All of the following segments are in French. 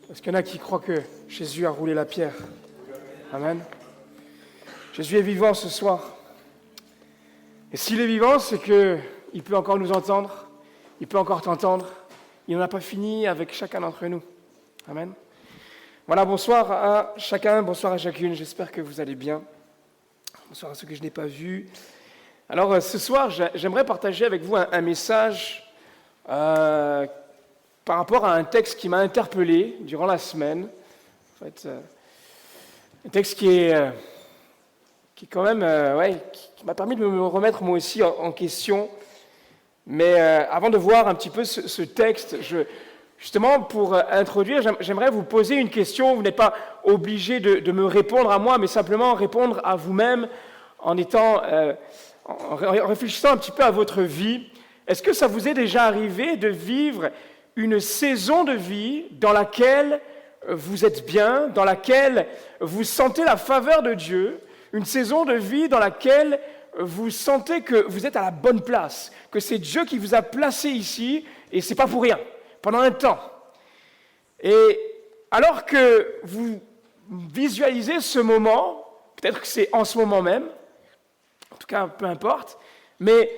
Est-ce qu'il y en a qui croient que Jésus a roulé la pierre? Amen. Jésus est vivant ce soir. Et s'il est vivant, c'est qu'il peut encore nous entendre, il peut encore t'entendre. Il n'en a pas fini avec chacun d'entre nous. Amen. Voilà, bonsoir à chacun, bonsoir à chacune. J'espère que vous allez bien. Bonsoir à ceux que je n'ai pas vus. Alors, ce soir, j'aimerais partager avec vous un message par rapport à un texte qui m'a interpellé durant la semaine. En fait, un texte qui est quand même, qui m'a permis de me remettre moi aussi en question. Mais avant de voir un petit peu ce texte, justement pour introduire, j'aimerais vous poser une question. Vous n'êtes pas obligé de me répondre à moi, mais simplement répondre à vous-même en réfléchissant un petit peu à votre vie. Est-ce que ça vous est déjà arrivé de vivre une saison de vie dans laquelle vous êtes bien, dans laquelle vous sentez la faveur de Dieu, une saison de vie dans laquelle vous sentez que vous êtes à la bonne place, que c'est Dieu qui vous a placé ici, et c'est pas pour rien, pendant un temps. Et alors que vous visualisez ce moment, peut-être que c'est en ce moment même, en tout cas, peu importe, mais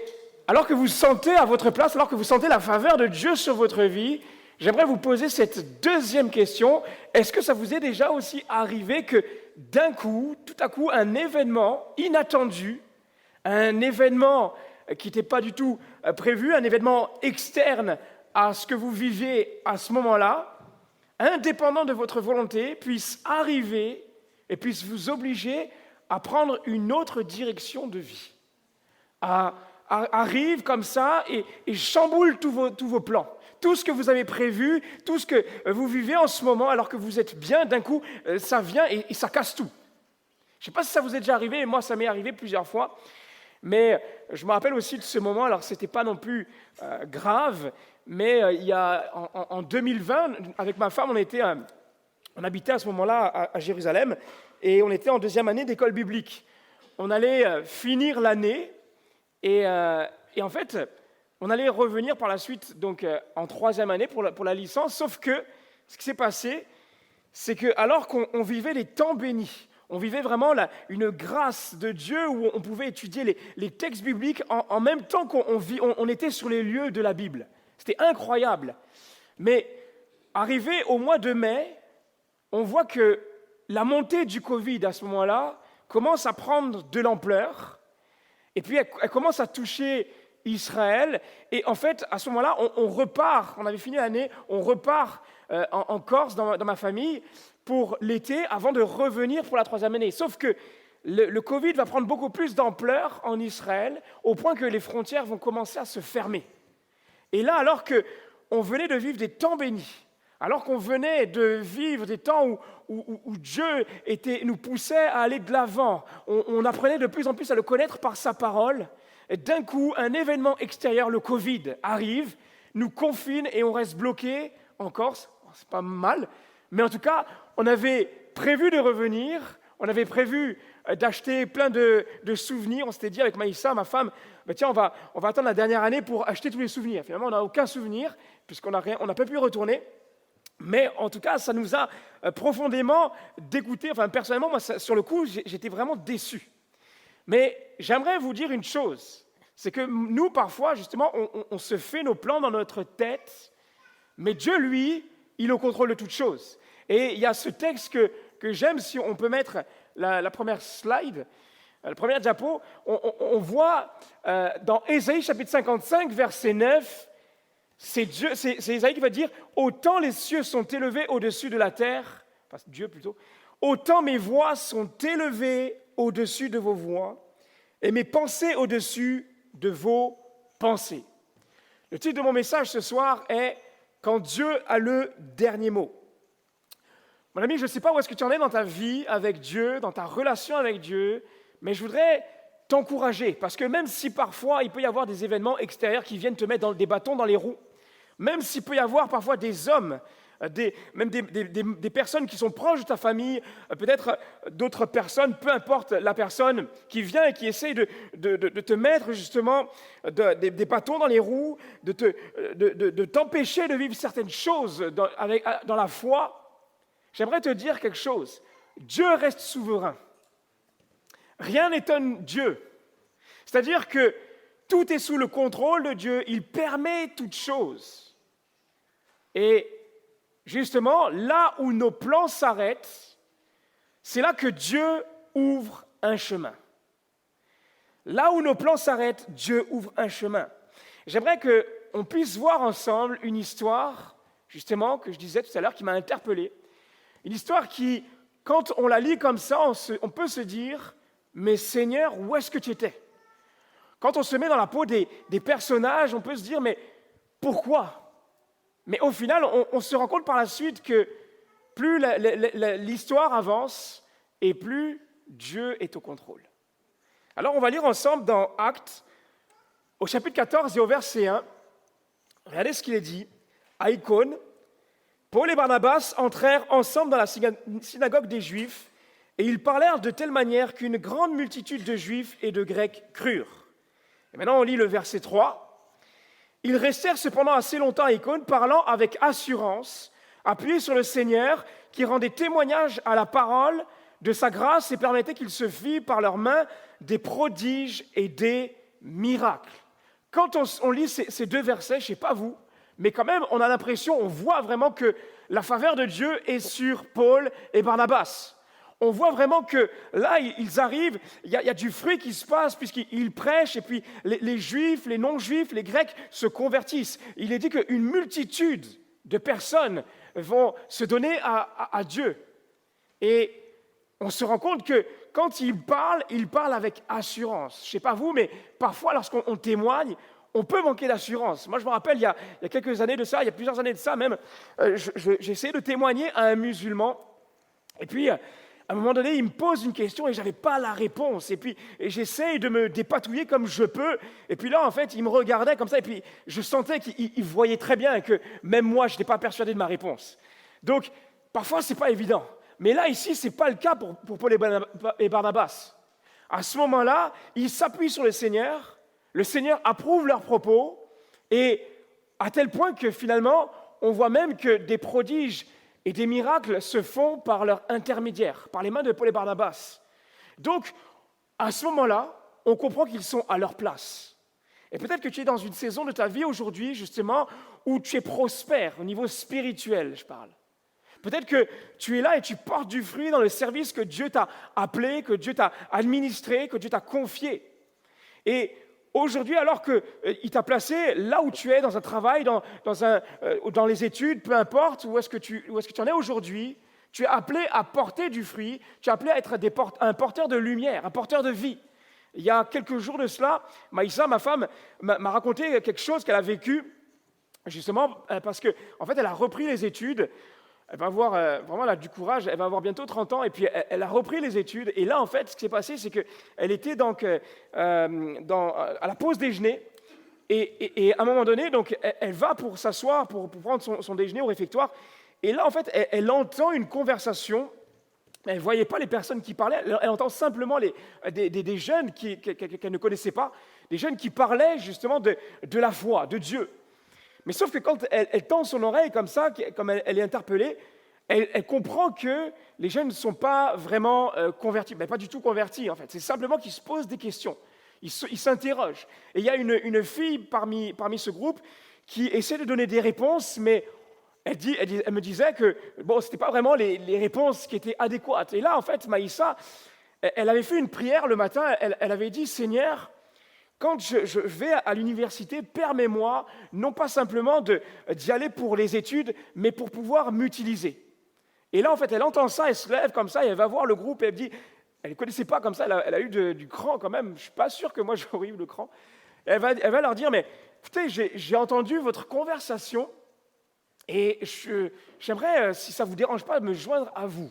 alors que vous sentez à votre place, alors que vous sentez la faveur de Dieu sur votre vie, j'aimerais vous poser cette deuxième question. Est-ce que ça vous est déjà aussi arrivé que d'un coup, tout à coup, un événement inattendu, un événement qui n'était pas du tout prévu, un événement externe à ce que vous vivez à ce moment-là, indépendant de votre volonté, puisse arriver et puisse vous obliger à prendre une autre direction de vie, arrive comme ça et chamboule tous vos plans. Tout ce que vous avez prévu, tout ce que vous vivez en ce moment, alors que vous êtes bien, d'un coup, ça vient et ça casse tout. Je ne sais pas si ça vous est déjà arrivé, mais moi, ça m'est arrivé plusieurs fois. Mais je me rappelle aussi de ce moment, alors ce n'était pas non plus grave, mais il y a, en 2020, avec ma femme, on habitait à ce moment-là à Jérusalem, et on était en deuxième année d'école biblique. On allait finir l'année, et en fait, on allait revenir par la suite donc, en troisième année pour la licence, sauf que ce qui s'est passé, c'est que alors qu'on vivait les temps bénis, on vivait vraiment une grâce de Dieu où on pouvait étudier les textes bibliques en même temps qu'on était sur les lieux de la Bible. C'était incroyable. Mais arrivé au mois de mai, on voit que la montée du Covid à ce moment-là commence à prendre de l'ampleur et puis elle commence à toucher Israël. Et en fait, à ce moment-là, on repart, on avait fini l'année, on repart en Corse dans ma famille pour l'été avant de revenir pour la troisième année. Sauf que le Covid va prendre beaucoup plus d'ampleur en Israël au point que les frontières vont commencer à se fermer. Et là, alors qu'on venait de vivre des temps bénis, alors qu'on venait de vivre des temps où Dieu nous poussait à aller de l'avant, on apprenait de plus en plus à le connaître par sa parole, et d'un coup, un événement extérieur, le Covid, arrive, nous confine et on reste bloqué en Corse. C'est pas mal, mais en tout cas, on avait prévu de revenir, on avait prévu d'acheter plein de souvenirs. On s'était dit avec Maïssa, ma femme, tiens, on va attendre la dernière année pour acheter tous les souvenirs. Finalement, on n'a aucun souvenir, puisqu'on n'a pas pu retourner. Mais en tout cas, ça nous a profondément dégoûtés. Enfin, personnellement, moi, sur le coup, j'étais vraiment déçu. Mais j'aimerais vous dire une chose, c'est que nous, parfois, justement, on se fait nos plans dans notre tête, mais Dieu, lui, il est au contrôle de toutes choses. Et il y a ce texte que j'aime, si on peut mettre la première slide, la première diapo, on voit dans Ésaïe chapitre 55, verset 9, c'est Ésaïe qui va dire « Autant les cieux sont élevés au-dessus de la terre, enfin Dieu plutôt, autant mes voix sont élevées au-dessus de vos voix, et mes pensées au-dessus de vos pensées. » Le titre de mon message ce soir est « Quand Dieu a le dernier mot ». Mon ami, je ne sais pas où est-ce que tu en es dans ta vie avec Dieu, dans ta relation avec Dieu, mais je voudrais t'encourager, parce que même si parfois il peut y avoir des événements extérieurs qui viennent te mettre des bâtons dans les roues, même s'il peut y avoir parfois des hommes, même des personnes qui sont proches de ta famille, peut-être d'autres personnes, peu importe la personne qui vient et qui essaye de te mettre justement des bâtons dans les roues, de t'empêcher de vivre certaines choses dans la foi, J'aimerais te dire quelque chose. Dieu reste souverain. Rien n'étonne Dieu. C'est-à-dire que tout est sous le contrôle de Dieu. Il permet toutes choses. Et justement, là où nos plans s'arrêtent, c'est là que Dieu ouvre un chemin. Là où nos plans s'arrêtent, Dieu ouvre un chemin. J'aimerais qu'on puisse voir ensemble une histoire, justement, que je disais tout à l'heure, qui m'a interpellé. Une histoire qui, quand on la lit comme ça, on peut se dire, mais Seigneur, où est-ce que tu étais? Quand on se met dans la peau des personnages, on peut se dire, mais pourquoi? Mais au final, on se rend compte par la suite que plus l'histoire avance et plus Dieu est au contrôle. Alors, on va lire ensemble dans Actes, au chapitre 14 et au verset 1. Regardez ce qu'il est dit. À Icône, Paul et Barnabas entrèrent ensemble dans la synagogue des Juifs et ils parlèrent de telle manière qu'une grande multitude de Juifs et de Grecs crurent. Et maintenant, on lit le verset 3. Ils restèrent cependant assez longtemps à Icône, parlant avec assurance, appuyés sur le Seigneur, qui rendait témoignage à la parole de sa grâce et permettait qu'il se fît par leurs mains des prodiges et des miracles. Quand on lit ces deux versets, je ne sais pas vous, mais quand même, on a l'impression, on voit vraiment que la faveur de Dieu est sur Paul et Barnabas. On voit vraiment que là, ils arrivent, il y a du fruit qui se passe puisqu'ils prêchent et puis les Juifs, les non-Juifs, les Grecs se convertissent. Il est dit qu'une multitude de personnes vont se donner à Dieu. Et on se rend compte que quand ils parlent avec assurance. Je ne sais pas vous, mais parfois, lorsqu'on témoigne, on peut manquer d'assurance. Moi, je me rappelle, il y a quelques années de ça, il y a plusieurs années de ça même, j'ai essayé de témoigner à un musulman. Et puis, à un moment donné, il me pose une question et je n'avais pas la réponse. Et j'essaye de me dépatouiller comme je peux. Et puis là, en fait, il me regardait comme ça. Et puis, je sentais qu'il voyait très bien et que même moi, je n'étais pas persuadé de ma réponse. Donc, parfois, ce n'est pas évident. Mais là, ici, ce n'est pas le cas pour Paul et Barnabas. À ce moment-là, ils s'appuient sur le Seigneur approuve leurs propos, et à tel point que finalement, on voit même que des prodiges et des miracles se font par leur intermédiaire, par les mains de Paul et Barnabas. Donc, à ce moment-là, on comprend qu'ils sont à leur place. Et peut-être que tu es dans une saison de ta vie aujourd'hui, justement, où tu es prospère, au niveau spirituel, je parle. Peut-être que tu es là et tu portes du fruit dans le service que Dieu t'a appelé, que Dieu t'a administré, que Dieu t'a confié. Et aujourd'hui, alors qu'il t'a placé là où tu es, dans un travail, dans les études, peu importe où est-ce que tu en es aujourd'hui, tu es appelé à porter du fruit, tu es appelé à être un porteur de lumière, un porteur de vie. Il y a quelques jours de cela, Maïssa, ma femme, m'a raconté quelque chose qu'elle a vécu, justement parce qu'en fait, elle a repris les études. Elle va avoir, vraiment, elle a du courage, elle va avoir bientôt 30 ans, et puis elle a repris les études. Et là, en fait, ce qui s'est passé, c'est qu'elle était donc à la pause déjeuner, et à un moment donné, donc, elle va pour s'asseoir, pour prendre son déjeuner au réfectoire, et là, en fait, elle entend une conversation. Elle ne voyait pas les personnes qui parlaient, elle entend simplement des jeunes qu'elle ne connaissait pas, des jeunes qui parlaient justement de la foi, de Dieu. Mais sauf que quand elle tend son oreille comme ça, comme elle est interpellée, elle comprend que les jeunes ne sont pas vraiment convertis, mais pas du tout convertis en fait. C'est simplement qu'ils se posent des questions, ils s'interrogent. Et il y a une fille parmi ce groupe qui essaie de donner des réponses, mais elle me disait que bon, c'était pas vraiment les réponses qui étaient adéquates. Et là, en fait, Maïssa, elle avait fait une prière le matin. Elle avait dit, Seigneur, quand je vais à l'université, permets-moi non pas simplement d'y aller pour les études, mais pour pouvoir m'utiliser. Et là, en fait, elle entend ça, elle se lève comme ça, et elle va voir le groupe, et elle dit, elle ne connaissait pas comme ça, elle a eu du cran quand même, je ne suis pas sûr que moi j'aurais eu le cran. Elle va leur dire, mais écoutez, j'ai entendu votre conversation, et j'aimerais, si ça ne vous dérange pas, me joindre à vous.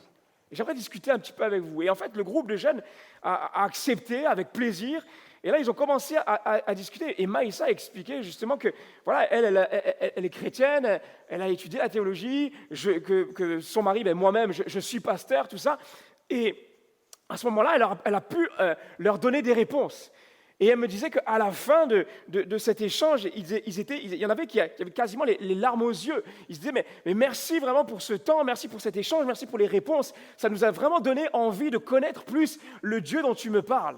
J'aimerais discuter un petit peu avec vous. Et en fait, le groupe de jeunes a accepté avec plaisir. Et là, ils ont commencé à discuter. Et Maïssa a expliqué justement que, voilà, elle est chrétienne, elle a étudié la théologie, que son mari, moi-même, je suis pasteur, tout ça. Et à ce moment-là, elle a pu leur donner des réponses. Et elle me disait qu'à la fin de cet échange, il y en avait qui avaient quasiment les larmes aux yeux. Ils se disaient, mais merci vraiment pour ce temps, merci pour cet échange, merci pour les réponses. Ça nous a vraiment donné envie de connaître plus le Dieu dont tu me parles.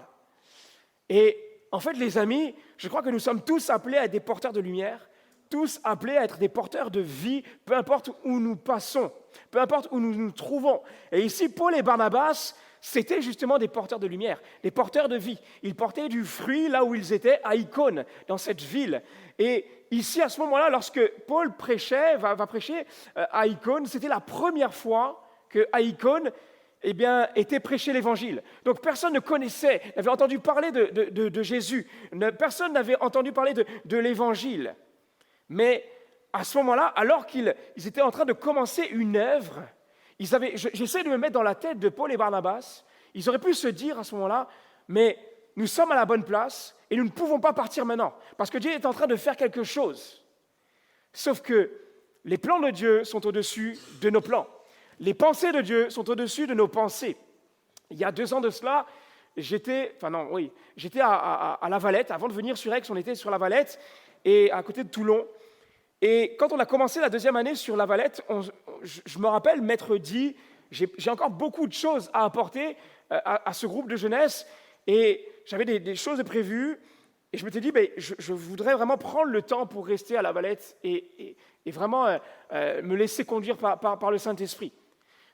Et en fait, les amis, je crois que nous sommes tous appelés à être des porteurs de lumière, tous appelés à être des porteurs de vie, peu importe où nous passons, peu importe où nous nous trouvons. Et ici, Paul et Barnabas, c'était justement des porteurs de lumière, des porteurs de vie. Ils portaient du fruit là où ils étaient, à Icône, dans cette ville. Et ici, à ce moment-là, lorsque Paul va prêcher à Icône, c'était la première fois qu'à Icône, était prêché l'Évangile. Donc personne ne connaissait, n'avait entendu parler de Jésus. Personne n'avait entendu parler de l'Évangile. Mais à ce moment-là, alors qu'ils étaient en train de commencer une œuvre, j'essaie de me mettre dans la tête de Paul et Barnabas, ils auraient pu se dire à ce moment-là, mais nous sommes à la bonne place et nous ne pouvons pas partir maintenant, parce que Dieu est en train de faire quelque chose. Sauf que les plans de Dieu sont au-dessus de nos plans. Les pensées de Dieu sont au-dessus de nos pensées. Il y a 2 ans de cela, j'étais à La Valette. Avant de venir sur Aix, on était sur La Valette, et à côté de Toulon. Et quand on a commencé la 2e année sur La Valette, je me rappelle m'être dit, j'ai encore beaucoup de choses à apporter à ce groupe de jeunesse, et j'avais des choses prévues, et je m'étais dit, je voudrais vraiment prendre le temps pour rester à La Valette et vraiment me laisser conduire par le Saint-Esprit.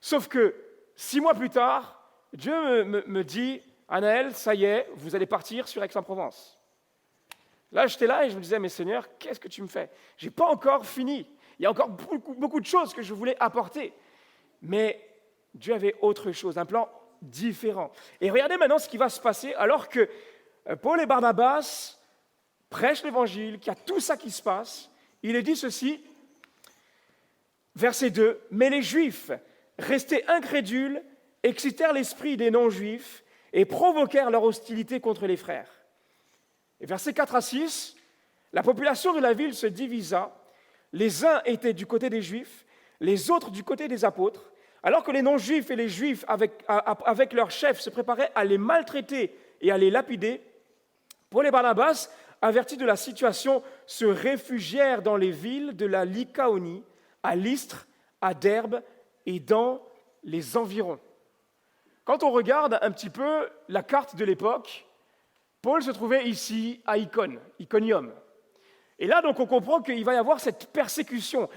Sauf que 6 mois plus tard, Dieu me dit, Anaël, ça y est, vous allez partir sur Aix-en-Provence. Là, j'étais là et je me disais, mais Seigneur, qu'est-ce que tu me fais? Je n'ai pas encore fini. Il y a encore beaucoup de choses que je voulais apporter. Mais Dieu avait autre chose, un plan différent. Et regardez maintenant ce qui va se passer alors que Paul et Barnabas prêchent l'Évangile, qu'il y a tout ça qui se passe. Il est dit ceci, verset 2, « Mais les Juifs, restés incrédules, excitèrent l'esprit des non-Juifs et provoquèrent leur hostilité contre les frères. » Et versets 4 à 6, la population de la ville se divisa. Les uns étaient du côté des Juifs, les autres du côté des apôtres, alors que les non-Juifs et les Juifs, avec leurs chefs, se préparaient à les maltraiter et à les lapider. Paul et Barnabas, avertis de la situation, se réfugièrent dans les villes de la Lycaonie, à Lystre, à Derbe et dans les environs. Quand on regarde un petit peu la carte de l'époque, Paul se trouvait ici à Iconium. Et là, donc, on comprend qu'il va y avoir cette persécution.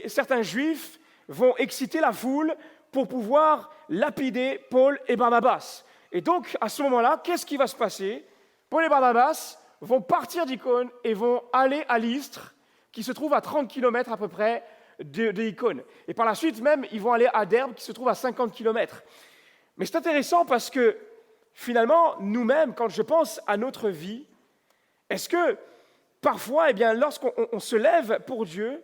Certains Juifs vont exciter la foule pour pouvoir lapider Paul et Barnabas. Et donc, à ce moment-là, qu'est-ce qui va se passer? Paul et Barnabas vont partir d'Icône et vont aller à Lystre, qui se trouve à 30 km à peu près d'Icône. Et par la suite, même, ils vont aller à Derbe, qui se trouve à 50 km. Mais c'est intéressant parce que, finalement, nous-mêmes, quand je pense à notre vie, est-ce que parfois, lorsqu'on se lève pour Dieu,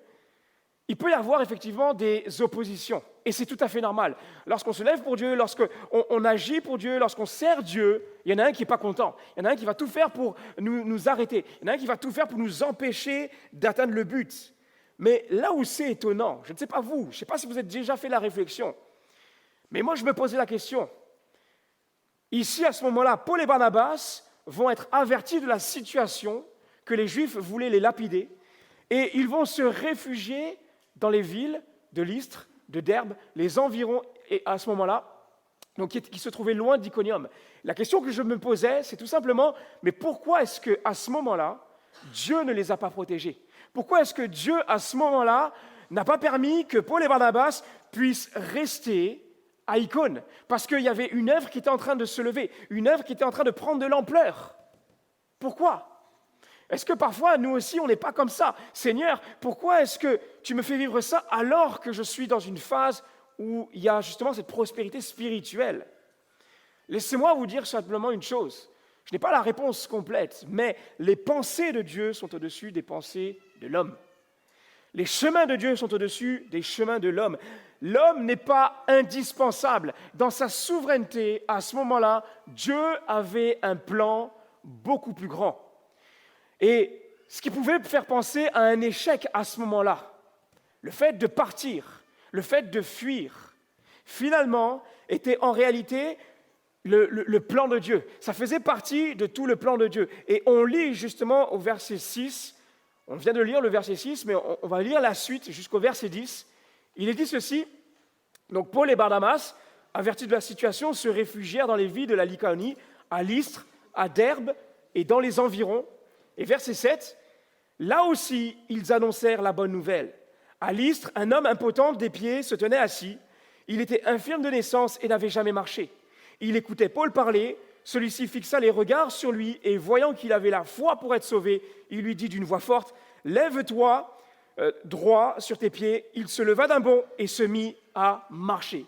il peut y avoir effectivement des oppositions. Et c'est tout à fait normal. Lorsqu'on se lève pour Dieu, lorsqu'on agit pour Dieu, lorsqu'on sert Dieu, il y en a un qui n'est pas content. Il y en a un qui va tout faire pour nous arrêter. Il y en a un qui va tout faire pour nous empêcher d'atteindre le but. Mais là où c'est étonnant, je ne sais pas vous, je ne sais pas si vous avez déjà fait la réflexion, mais moi je me posais la question. Ici, à ce moment-là, Paul et Barnabas vont être avertis de la situation que les Juifs voulaient les lapider, et ils vont se réfugier dans les villes de Lystre, de Derbe, les environs, et à ce moment-là, donc qui se trouvaient loin d'Iconium. La question que je me posais, c'est tout simplement, mais pourquoi est-ce qu'à ce moment-là, Dieu ne les a pas protégés? Pourquoi est-ce que Dieu, à ce moment-là, n'a pas permis que Paul et Barnabas puissent rester à Icône? Parce qu'il y avait une œuvre qui était en train de se lever, une œuvre qui était en train de prendre de l'ampleur. Pourquoi? Est-ce que parfois, nous aussi, on n'est pas comme ça? Seigneur, pourquoi est-ce que tu me fais vivre ça alors que je suis dans une phase où il y a justement cette prospérité spirituelle? Laissez-moi vous dire simplement une chose. Je n'ai pas la réponse complète, mais les pensées de Dieu sont au-dessus des pensées de l'homme. Les chemins de Dieu sont au-dessus des chemins de l'homme. L'homme n'est pas indispensable. Dans sa souveraineté, à ce moment-là, Dieu avait un plan beaucoup plus grand. Et ce qui pouvait faire penser à un échec à ce moment-là, le fait de partir, le fait de fuir, finalement, était en réalité le plan de Dieu. Ça faisait partie de tout le plan de Dieu. Et on lit justement au verset 6, on vient de lire le verset 6, mais on va lire la suite jusqu'au verset 10. Il est dit ceci, donc Paul et Barnabas, avertis de la situation, se réfugièrent dans les villes de la Lycaonie, à Lystre, à Derbe et dans les environs. Et verset 7, là aussi, ils annoncèrent la bonne nouvelle. À Lystre, un homme impotent des pieds se tenait assis. Il était infirme de naissance et n'avait jamais marché. Il écoutait Paul parler. Celui-ci fixa les regards sur lui et voyant qu'il avait la foi pour être sauvé, il lui dit d'une voix forte, « Lève-toi droit sur tes pieds. » Il se leva d'un bond et se mit à marcher.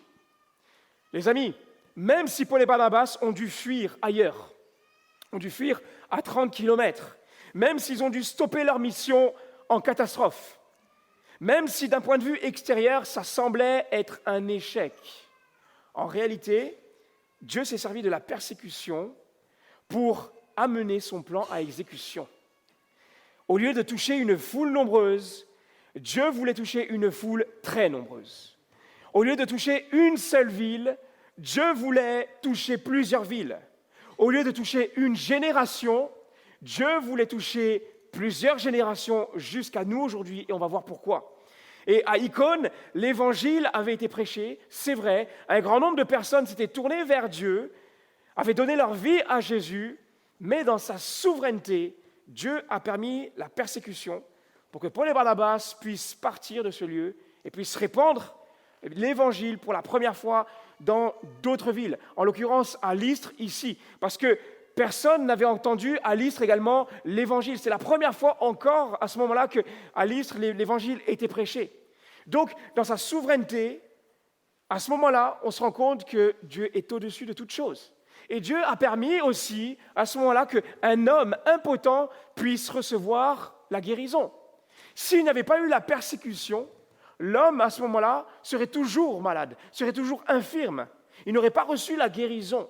Les amis, même si Paul et Barnabas ont dû fuir ailleurs, ont dû fuir à 30 kilomètres, même s'ils ont dû stopper leur mission en catastrophe, même si d'un point de vue extérieur, ça semblait être un échec, en réalité, Dieu s'est servi de la persécution pour amener son plan à exécution. Au lieu de toucher une foule nombreuse, Dieu voulait toucher une foule très nombreuse. Au lieu de toucher une seule ville, Dieu voulait toucher plusieurs villes. Au lieu de toucher une génération, Dieu voulait toucher plusieurs générations jusqu'à nous aujourd'hui, et on va voir pourquoi. Et à Icône, l'évangile avait été prêché, c'est vrai, un grand nombre de personnes s'étaient tournées vers Dieu, avaient donné leur vie à Jésus, mais dans sa souveraineté, Dieu a permis la persécution pour que Paul et Barnabas puissent partir de ce lieu et puissent répandre l'évangile pour la première fois dans d'autres villes, en l'occurrence à Lystre ici, parce que personne n'avait entendu à Lystre également l'évangile. C'est la première fois encore à ce moment-là qu'à Lystre l'évangile était prêché. Donc, dans sa souveraineté, à ce moment-là, on se rend compte que Dieu est au-dessus de toute chose. Et Dieu a permis aussi, à ce moment-là, qu'un homme impotent puisse recevoir la guérison. S'il n'avait pas eu la persécution, l'homme, à ce moment-là, serait toujours malade, serait toujours infirme. Il n'aurait pas reçu la guérison.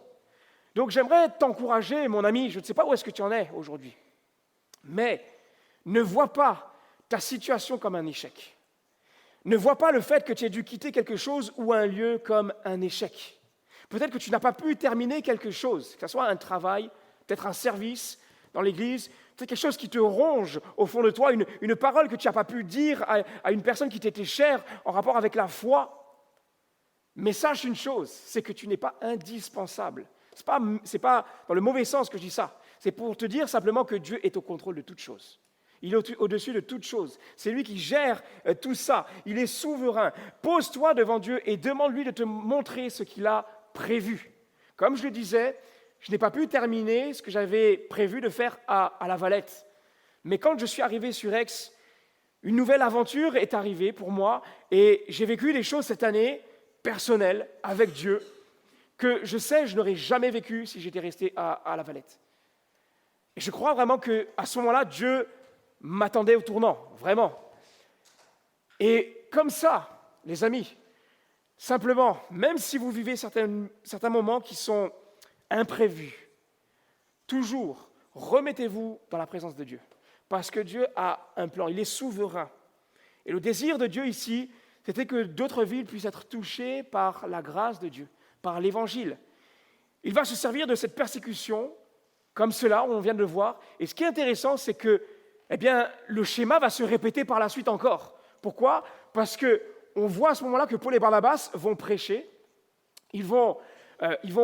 Donc, j'aimerais t'encourager, mon ami, je ne sais pas où est-ce que tu en es aujourd'hui, mais ne vois pas ta situation comme un échec. Ne vois pas le fait que tu aies dû quitter quelque chose ou un lieu comme un échec. Peut-être que tu n'as pas pu terminer quelque chose, que ce soit un travail, peut-être un service dans l'église, peut-être quelque chose qui te ronge au fond de toi, une parole que tu n'as pas pu dire à une personne qui t'était chère en rapport avec la foi. Mais sache une chose, c'est que tu n'es pas indispensable. Ce n'est pas dans le mauvais sens que je dis ça. C'est pour te dire simplement que Dieu est au contrôle de toutes choses. Il est au-dessus de toutes choses. C'est lui qui gère tout ça. Il est souverain. Pose-toi devant Dieu et demande-lui de te montrer ce qu'il a prévu. Comme je le disais, je n'ai pas pu terminer ce que j'avais prévu de faire à La Valette. Mais quand je suis arrivé sur Aix, une nouvelle aventure est arrivée pour moi et j'ai vécu des choses cette année personnelles avec Dieu que je sais je n'aurais jamais vécu si j'étais resté à La Valette. Et je crois vraiment qu'à ce moment-là, Dieu m'attendait au tournant, vraiment. Et comme ça, les amis, simplement, même si vous vivez certains moments qui sont imprévus, toujours remettez-vous dans la présence de Dieu. Parce que Dieu a un plan, il est souverain. Et le désir de Dieu ici, c'était que d'autres villes puissent être touchées par la grâce de Dieu, par l'Évangile. Il va se servir de cette persécution, comme cela, on vient de le voir. Et ce qui est intéressant, c'est que le schéma va se répéter par la suite encore. Pourquoi ? Parce qu'on voit à ce moment-là que Paul et Barnabas vont prêcher, ils vont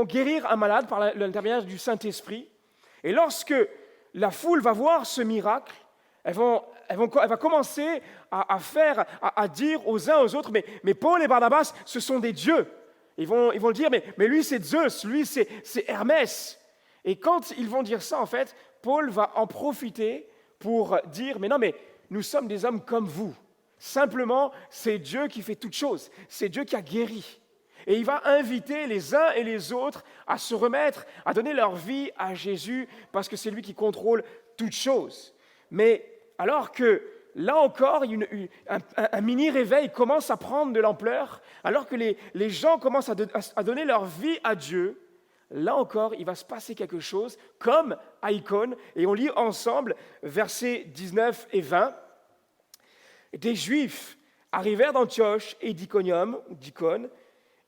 guérir un malade par l'intermédiaire du Saint-Esprit. Et lorsque la foule va voir ce miracle, elle va commencer à dire aux uns aux autres, mais Paul et Barnabas, ce sont des dieux. Ils vont le dire, mais lui c'est Zeus, lui c'est Hermès. Et quand ils vont dire ça, en fait, Paul va en profiter pour dire, mais nous sommes des hommes comme vous. Simplement, c'est Dieu qui fait toutes choses. C'est Dieu qui a guéri. Et il va inviter les uns et les autres à se remettre, à donner leur vie à Jésus, parce que c'est lui qui contrôle toutes choses. Mais alors que, là encore, un mini-réveil commence à prendre de l'ampleur, alors que les gens commencent à donner leur vie à Dieu, là encore, il va se passer quelque chose, comme à Icône, et on lit ensemble versets 19 et 20. Des Juifs arrivèrent d'Antioche et d'Icône,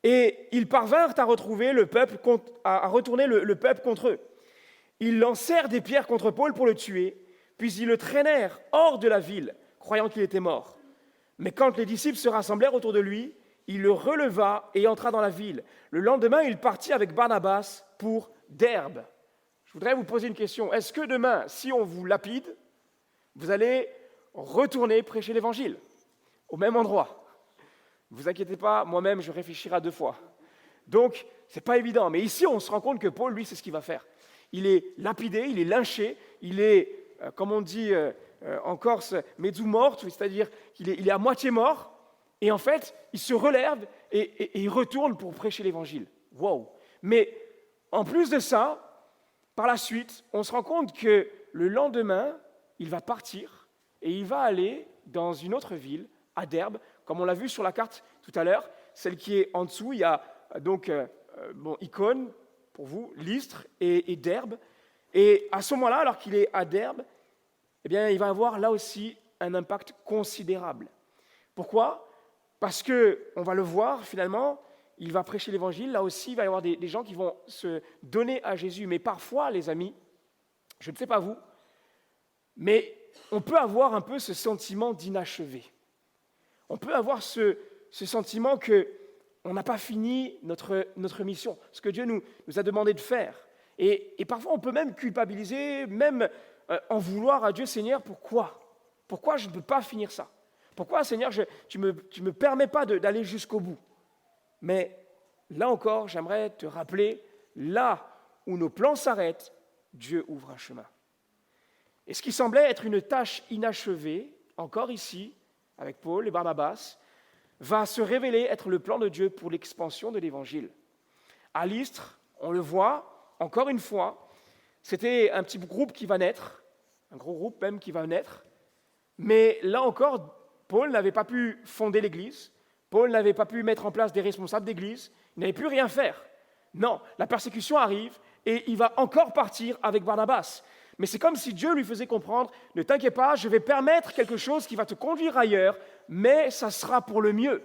Et ils parvinrent à retrouver le peuple, à retourner le peuple contre eux. Ils lancèrent des pierres contre Paul pour le tuer, puis ils le traînèrent hors de la ville, croyant qu'il était mort. Mais quand les disciples se rassemblèrent autour de lui, il le releva et entra dans la ville. Le lendemain, il partit avec Barnabas pour Derbe. Je voudrais vous poser une question. Est-ce que demain, si on vous lapide, vous allez retourner prêcher l'Évangile au même endroit? Ne vous inquiétez pas, moi-même, je réfléchirai à 2 fois. Donc, ce n'est pas évident. Mais ici, on se rend compte que Paul, lui, c'est ce qu'il va faire. Il est lapidé, il est lynché, il est, comme on dit en Corse, mezzo morto, c'est-à-dire qu'il est à moitié mort. Et en fait, il se relève et il retourne pour prêcher l'Évangile. Wow! Mais en plus de ça, par la suite, on se rend compte que le lendemain, il va partir et il va aller dans une autre ville, à Derbe, comme on l'a vu sur la carte tout à l'heure, celle qui est en dessous. Il y a donc Icône, pour vous, Lystre et Derbe. Et à ce moment-là, alors qu'il est à Derbe, eh bien, il va avoir là aussi un impact considérable. Pourquoi ? Parce qu'on va le voir, finalement, il va prêcher l'Évangile. Là aussi, il va y avoir des gens qui vont se donner à Jésus. Mais parfois, les amis, je ne sais pas vous, mais on peut avoir un peu ce sentiment d'inachevé. On peut avoir ce sentiment qu'on n'a pas fini notre mission, ce que Dieu nous a demandé de faire. Et parfois, on peut même culpabiliser, même en vouloir à Dieu, Seigneur, pourquoi ? Pourquoi je ne peux pas finir ça ? Pourquoi, Seigneur, tu me permets pas d'aller jusqu'au bout ? Mais là encore, j'aimerais te rappeler, là où nos plans s'arrêtent, Dieu ouvre un chemin. Et ce qui semblait être une tâche inachevée, encore ici, avec Paul et Barnabas, va se révéler être le plan de Dieu pour l'expansion de l'Évangile. À Lystre, on le voit, encore une fois, c'était un petit groupe qui va naître, un gros groupe même qui va naître, mais là encore, Paul n'avait pas pu fonder l'Église, Paul n'avait pas pu mettre en place des responsables d'Église, il n'avait plus rien faire. Non, la persécution arrive et il va encore partir avec Barnabas. Mais c'est comme si Dieu lui faisait comprendre, ne t'inquiète pas, je vais permettre quelque chose qui va te conduire ailleurs, mais ça sera pour le mieux.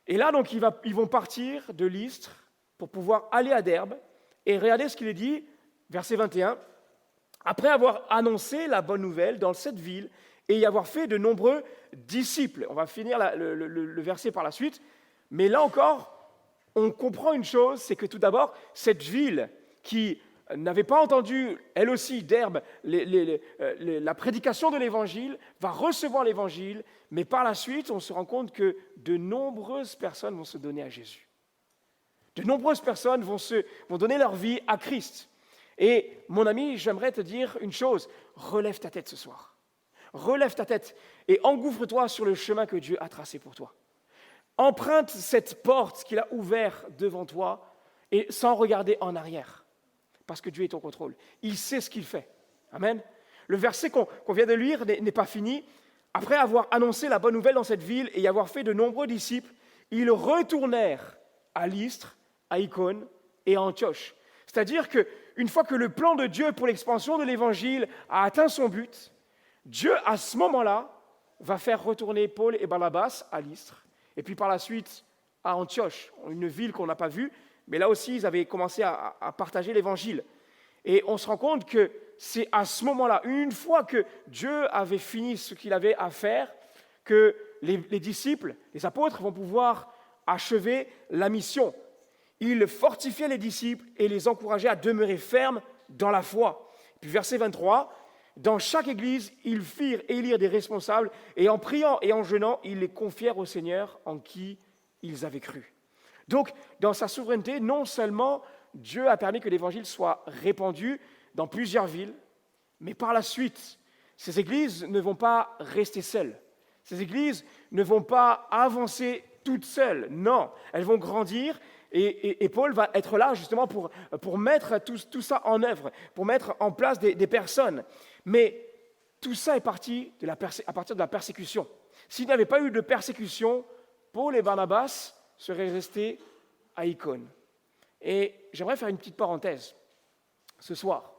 Et là, donc, ils vont partir de Lystre pour pouvoir aller à Derbe, et regardez ce qu'il est dit, verset 21, « Après avoir annoncé la bonne nouvelle dans cette ville et y avoir fait de nombreux disciples. » On va finir le verset par la suite, mais là encore, on comprend une chose, c'est que tout d'abord, cette ville qui n'avait pas entendu, elle aussi, Derbe, la prédication de l'Évangile, va recevoir l'Évangile, mais par la suite, on se rend compte que de nombreuses personnes vont se donner à Jésus. De nombreuses personnes vont donner leur vie à Christ. Et mon ami, j'aimerais te dire une chose, relève ta tête ce soir. Relève ta tête et engouffre-toi sur le chemin que Dieu a tracé pour toi. Emprunte cette porte qu'il a ouverte devant toi et sans regarder en arrière. Parce que Dieu est au contrôle. Il sait ce qu'il fait. Amen. Le verset qu'on vient de lire n'est pas fini. Après avoir annoncé la bonne nouvelle dans cette ville et y avoir fait de nombreux disciples, ils retournèrent à Lystre, à Icône et à Antioche. C'est-à-dire qu'une fois que le plan de Dieu pour l'expansion de l'Évangile a atteint son but, Dieu, à ce moment-là, va faire retourner Paul et Barnabas à Lystre, et puis par la suite à Antioche, une ville qu'on n'a pas vue, mais là aussi, ils avaient commencé à partager l'Évangile. Et on se rend compte que c'est à ce moment-là, une fois que Dieu avait fini ce qu'il avait à faire, que les disciples, les apôtres vont pouvoir achever la mission. Ils fortifiaient les disciples et les encourageaient à demeurer fermes dans la foi. Puis verset 23, « Dans chaque église, ils firent élire des responsables, et en priant et en jeûnant, ils les confièrent au Seigneur en qui ils avaient cru. » Donc, dans sa souveraineté, non seulement Dieu a permis que l'Évangile soit répandu dans plusieurs villes, mais par la suite, ces églises ne vont pas rester seules. Ces églises ne vont pas avancer toutes seules. Non, elles vont grandir et Paul va être là justement pour mettre tout ça en œuvre, pour mettre en place des personnes. Mais tout ça est parti à partir de la persécution. S'il n'y avait pas eu de persécution, Paul et Barnabas seraient restés à Icône. Et j'aimerais faire une petite parenthèse ce soir.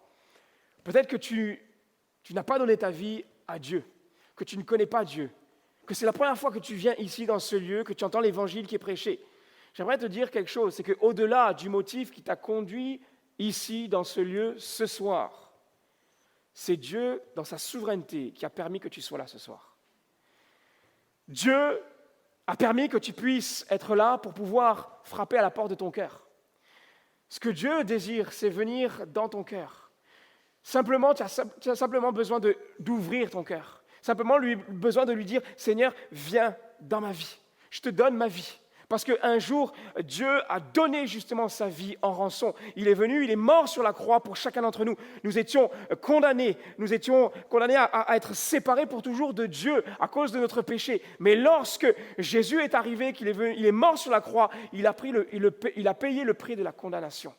Peut-être que tu n'as pas donné ta vie à Dieu, que tu ne connais pas Dieu, que c'est la première fois que tu viens ici dans ce lieu, que tu entends l'Évangile qui est prêché. J'aimerais te dire quelque chose, c'est qu'au-delà du motif qui t'a conduit ici, dans ce lieu, ce soir, c'est Dieu, dans sa souveraineté, qui a permis que tu sois là ce soir. Dieu a permis que tu puisses être là pour pouvoir frapper à la porte de ton cœur. Ce que Dieu désire, c'est venir dans ton cœur. Simplement, tu as simplement besoin d'ouvrir ton cœur. Simplement besoin de lui dire, Seigneur, viens dans ma vie. Je te donne ma vie. Parce qu'un jour, Dieu a donné justement sa vie en rançon. Il est venu, il est mort sur la croix pour chacun d'entre nous. Nous étions condamnés à être séparés pour toujours de Dieu à cause de notre péché. Mais lorsque Jésus est arrivé, il est mort sur la croix, il a payé le prix de la condamnation.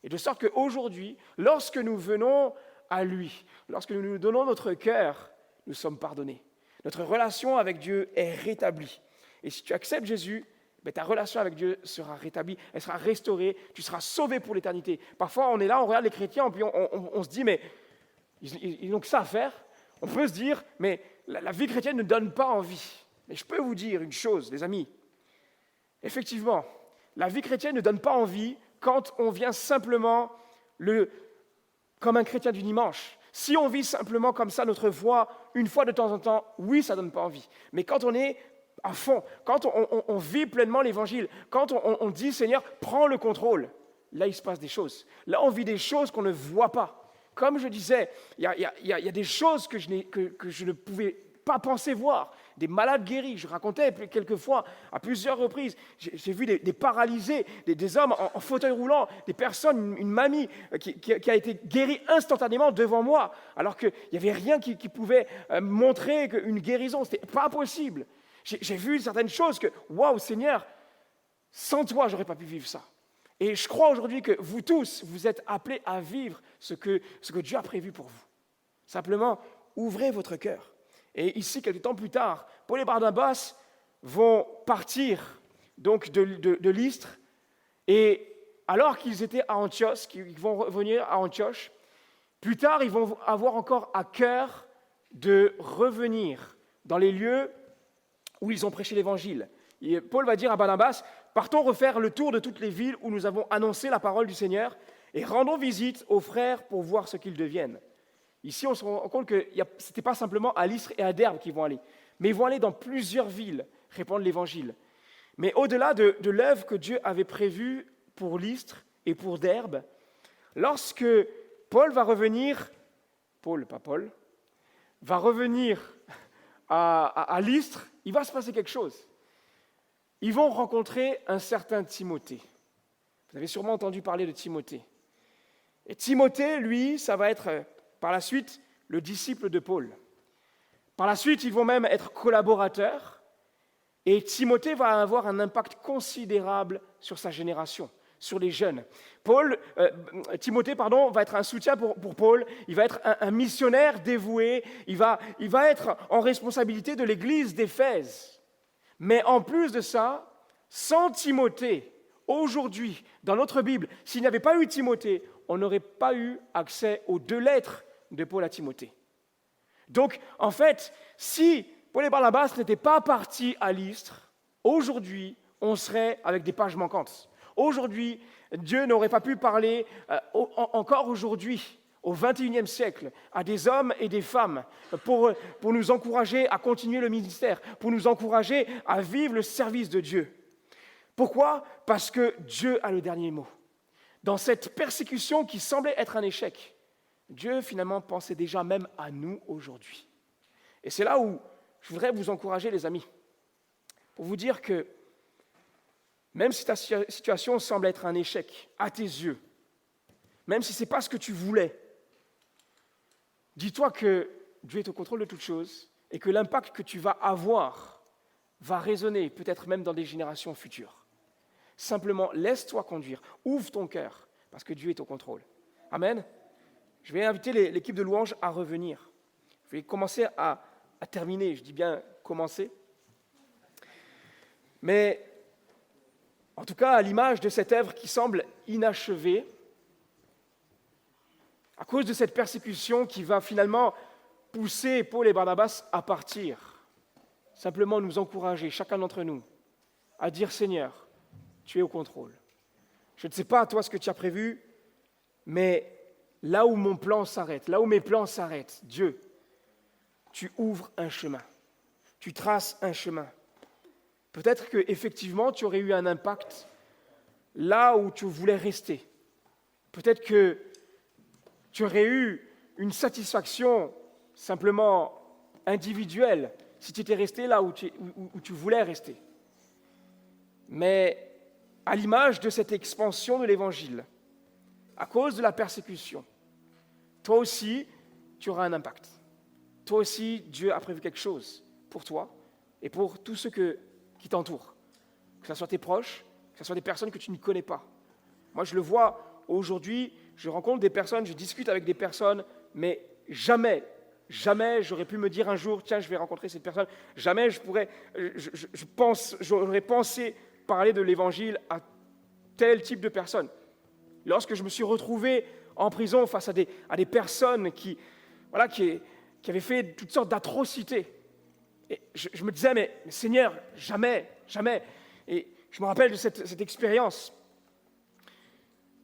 Et de sorte qu'aujourd'hui, lorsque nous venons à lui, lorsque nous nous donnons notre cœur, nous sommes pardonnés. Notre relation avec Dieu est rétablie. Et si tu acceptes Jésus, ta relation avec Dieu sera rétablie, elle sera restaurée, tu seras sauvé pour l'éternité. Parfois, on est là, on regarde les chrétiens, puis on se dit, mais ils n'ont que ça à faire. On peut se dire, mais la vie chrétienne ne donne pas envie. Mais je peux vous dire une chose, les amis. Effectivement, la vie chrétienne ne donne pas envie quand on vient simplement comme un chrétien du dimanche. Si on vit simplement comme ça notre foi, une fois de temps en temps, oui, ça ne donne pas envie. Mais quand on est à fond, quand on vit pleinement l'Évangile, quand on dit « Seigneur, prends le contrôle », là, il se passe des choses. Là, on vit des choses qu'on ne voit pas. Comme je disais, il y a des choses que je ne pouvais pas penser voir. Des malades guéris, je racontais quelquefois, à plusieurs reprises, j'ai vu des paralysés, des hommes en fauteuil roulant, des personnes, une mamie qui a été guérie instantanément devant moi, alors qu'il n'y avait rien qui pouvait montrer une guérison, ce n'était pas possible. J'ai vu certaines choses que, waouh Seigneur, sans toi, je n'aurais pas pu vivre ça. Et je crois aujourd'hui que vous tous, vous êtes appelés à vivre ce que Dieu a prévu pour vous. Simplement, ouvrez votre cœur. Et ici, quelques temps plus tard, Paul et Barnabas vont partir donc de Lystre. Et alors qu'ils étaient à Antioche, qu'ils vont revenir à Antioche, plus tard, ils vont avoir encore à cœur de revenir dans les lieux où ils ont prêché l'Évangile. Et Paul va dire à Barnabas, partons refaire le tour de toutes les villes où nous avons annoncé la parole du Seigneur et rendons visite aux frères pour voir ce qu'ils deviennent. Ici, on se rend compte que ce n'était pas simplement à Lystre et à Derbe qu'ils vont aller, mais ils vont aller dans plusieurs villes répandre l'Évangile. Mais au-delà de l'œuvre que Dieu avait prévue pour Lystre et pour Derbe, lorsque Paul va revenir, va revenir à Lystre, il va se passer quelque chose. Ils vont rencontrer un certain Timothée. Vous avez sûrement entendu parler de Timothée. Et Timothée, lui, ça va être par la suite le disciple de Paul. Par la suite, ils vont même être collaborateurs. Et Timothée va avoir un impact considérable sur sa génération, sur les jeunes. Timothée va être un soutien pour Paul, il va être un missionnaire dévoué, il va être en responsabilité de l'église d'Éphèse. Mais en plus de ça, sans Timothée, aujourd'hui, dans notre Bible, s'il n'y avait pas eu Timothée, on n'aurait pas eu accès aux 2 lettres de Paul à Timothée. Donc, en fait, si Paul et Barnabas n'étaient pas partis à Lystre, aujourd'hui, on serait avec des pages manquantes. Aujourd'hui, Dieu n'aurait pas pu parler encore aujourd'hui, au XXIe siècle, à des hommes et des femmes pour nous encourager à continuer le ministère, pour nous encourager à vivre le service de Dieu. Pourquoi ? Parce que Dieu a le dernier mot. Dans cette persécution qui semblait être un échec, Dieu finalement pensait déjà même à nous aujourd'hui. Et c'est là où je voudrais vous encourager, les amis, pour vous dire que même si ta situation semble être un échec à tes yeux, même si ce n'est pas ce que tu voulais, dis-toi que Dieu est au contrôle de toutes choses et que l'impact que tu vas avoir va résonner, peut-être même dans des générations futures. Simplement, laisse-toi conduire, ouvre ton cœur, parce que Dieu est au contrôle. Amen. Je vais inviter l'équipe de louanges à revenir. Je vais commencer à terminer, je dis bien commencer. Mais, en tout cas, à l'image de cette œuvre qui semble inachevée, à cause de cette persécution qui va finalement pousser Paul et Barnabas à partir, simplement nous encourager, chacun d'entre nous, à dire « Seigneur, tu es au contrôle. Je ne sais pas, toi, ce que tu as prévu, mais là où mon plan s'arrête, là où mes plans s'arrêtent, Dieu, tu ouvres un chemin. Tu traces un chemin. Peut-être qu'effectivement, tu aurais eu un impact là où tu voulais rester. Peut-être que tu aurais eu une satisfaction simplement individuelle si tu étais resté là où tu voulais rester. Mais à l'image de cette expansion de l'Évangile, à cause de la persécution, toi aussi, tu auras un impact. Toi aussi, Dieu a prévu quelque chose pour toi et pour tous ceux qui t'entourent. Que ce soit tes proches, que ce soit des personnes que tu ne connais pas. Moi, je le vois aujourd'hui, je rencontre des personnes, je discute avec des personnes, mais jamais j'aurais pu me dire un jour, tiens, je vais rencontrer cette personne. Jamais j'aurais pensé parler de l'Évangile à tel type de personne. Lorsque je me suis retrouvé en prison face à des personnes qui avaient fait toutes sortes d'atrocités, et je me disais, mais Seigneur, jamais. Et je me rappelle de cette expérience.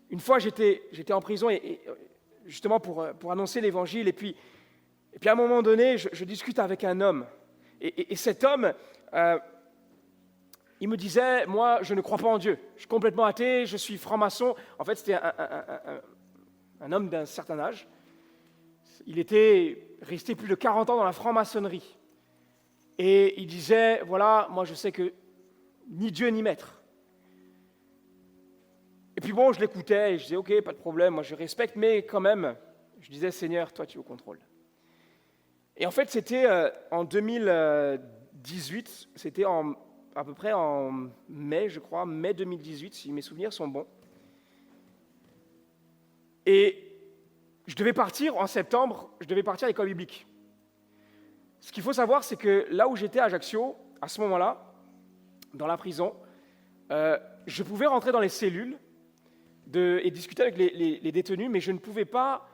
Une fois, j'étais en prison et justement pour annoncer l'Évangile, et puis à un moment donné, je discute avec un homme. Et cet homme, il me disait, moi, je ne crois pas en Dieu. Je suis complètement athée, je suis franc-maçon. En fait, c'était un homme d'un certain âge. Il était resté plus de 40 ans dans la franc-maçonnerie. Et il disait, voilà, moi, je sais que ni Dieu ni maître. Et puis bon, je l'écoutais et je disais, ok, pas de problème, moi je respecte, mais quand même, je disais, Seigneur, toi tu es au contrôle. Et en fait, c'était en 2018, c'était à peu près en mai, je crois, mai 2018, si mes souvenirs sont bons. Et je devais partir en septembre, je devais partir à l'école biblique. Ce qu'il faut savoir, c'est que là où j'étais à Ajaccio, à ce moment-là, dans la prison, je pouvais rentrer dans les cellules et discuter avec les détenus, mais je ne pouvais pas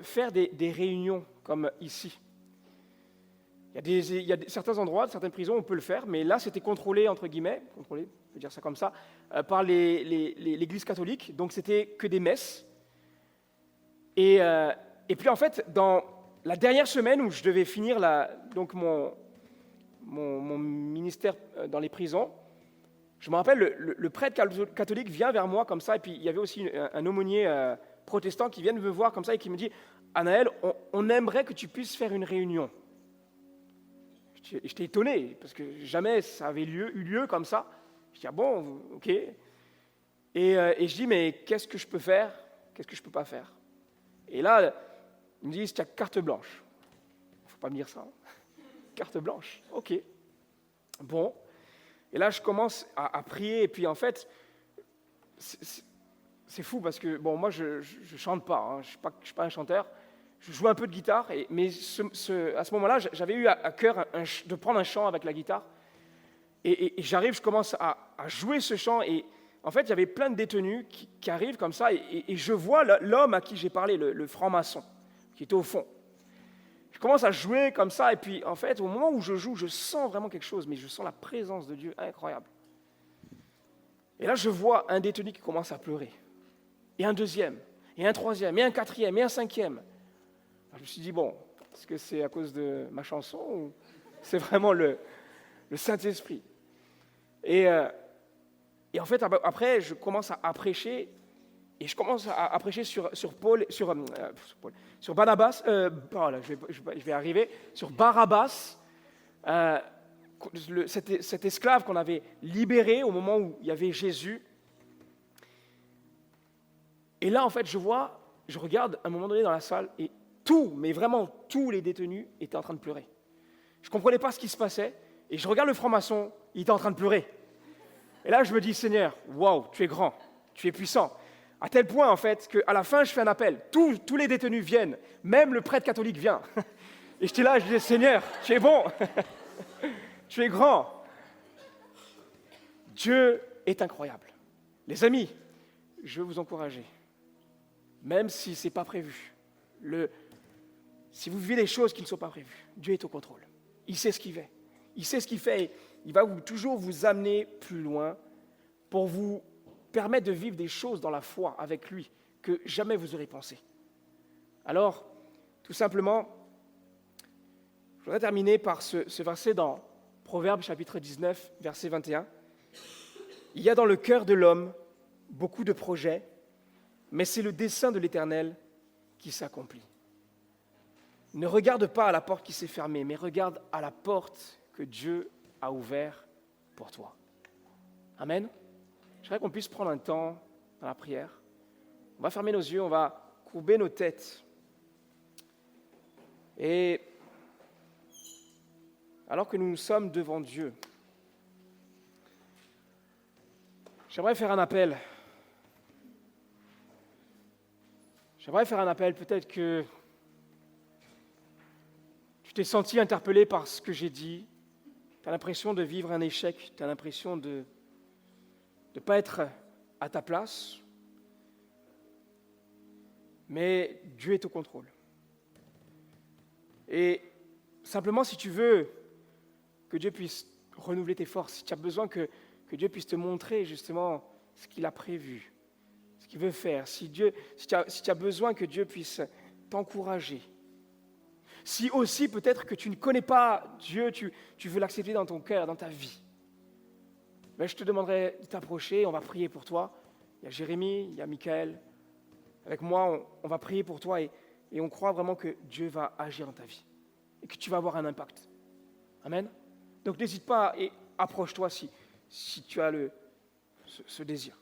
faire des réunions comme ici. Il y a certains endroits, certaines prisons, on peut le faire, mais là, c'était contrôlé, entre guillemets, contrôlé, je peux dire ça comme ça, par l'Église catholique, donc c'était que des messes. Et puis, en fait, dans la dernière semaine où je devais finir donc mon ministère dans les prisons, je me rappelle, le prêtre catholique vient vers moi comme ça, et puis il y avait aussi un aumônier protestant qui vient me voir comme ça et qui me dit « Anaël, on aimerait que tu puisses faire une réunion. » J'étais étonné, parce que jamais ça avait eu lieu comme ça. Je dis « Ah bon, ok. » Et je dis « Mais qu'est-ce que je peux faire? Qu'est-ce que je ne peux pas faire ?» Et là, ils me disent « Tu as carte blanche. » Il ne faut pas me dire ça. Hein. Carte blanche, ok. Bon. Et là, je commence à prier, et puis en fait, c'est fou parce que, bon, moi, je chante pas, hein, je suis pas un chanteur, je joue un peu de guitare, mais à ce moment-là, j'avais eu à cœur de prendre un chant avec la guitare, et j'arrive, je commence à jouer ce chant, et en fait, il y avait plein de détenus qui arrivent comme ça, et je vois l'homme à qui j'ai parlé, le franc-maçon, qui était au fond. Je commence à jouer comme ça, et puis en fait, au moment où je joue, je sens vraiment quelque chose, mais je sens la présence de Dieu incroyable. Et là, je vois un détenu qui commence à pleurer, et un deuxième, et un troisième, et un quatrième, et un cinquième. Alors, je me suis dit, bon, est-ce que c'est à cause de ma chanson, ou c'est vraiment le Saint-Esprit? Et en fait, après, je commence à prêcher, et je commence à prêcher sur Barnabas, je vais arriver, sur Barabbas, cet esclave qu'on avait libéré au moment où il y avait Jésus. Et là, en fait, je regarde à un moment donné dans la salle, et mais vraiment tous les détenus étaient en train de pleurer. Je ne comprenais pas ce qui se passait, et je regarde le franc-maçon, il était en train de pleurer. Et là, je me dis, Seigneur, waouh, tu es grand, tu es puissant. À tel point, en fait, qu'à la fin, je fais un appel. Tous les détenus viennent. Même le prêtre catholique vient. Et j'étais là, je disais, Seigneur, tu es bon. Tu es grand. Dieu est incroyable. Les amis, je veux vous encourager. Même si ce n'est pas prévu. Si vous vivez des choses qui ne sont pas prévues, Dieu est au contrôle. Il sait ce qu'il fait. Il sait ce qu'il fait et il va toujours vous amener plus loin pour vous permettre de vivre des choses dans la foi avec lui que jamais vous aurez pensé. Alors, tout simplement, je voudrais terminer par ce verset dans Proverbes chapitre 19, verset 21. Il y a dans le cœur de l'homme beaucoup de projets, mais c'est le dessein de l'Éternel qui s'accomplit. Ne regarde pas à la porte qui s'est fermée, mais regarde à la porte que Dieu a ouverte pour toi. Amen. J'aimerais qu'on puisse prendre un temps dans la prière. On va fermer nos yeux, on va courber nos têtes. Et alors que nous sommes devant Dieu, j'aimerais faire un appel. Peut-être que tu t'es senti interpellé par ce que j'ai dit. Tu as l'impression de vivre un échec, tu as l'impression de ne pas être à ta place. Mais Dieu est au contrôle. Et simplement, si tu veux que Dieu puisse renouveler tes forces, si tu as besoin que Dieu puisse te montrer justement ce qu'il a prévu, ce qu'il veut faire, si tu as besoin que Dieu puisse t'encourager, si aussi peut-être que tu ne connais pas Dieu, tu veux l'accepter dans ton cœur, dans ta vie, ben, je te demanderai de t'approcher, on va prier pour toi. Il y a Jérémie, il y a Michael. Avec moi, on va prier pour toi et on croit vraiment que Dieu va agir dans ta vie et que tu vas avoir un impact. Amen. Donc n'hésite pas et approche-toi si tu as ce désir.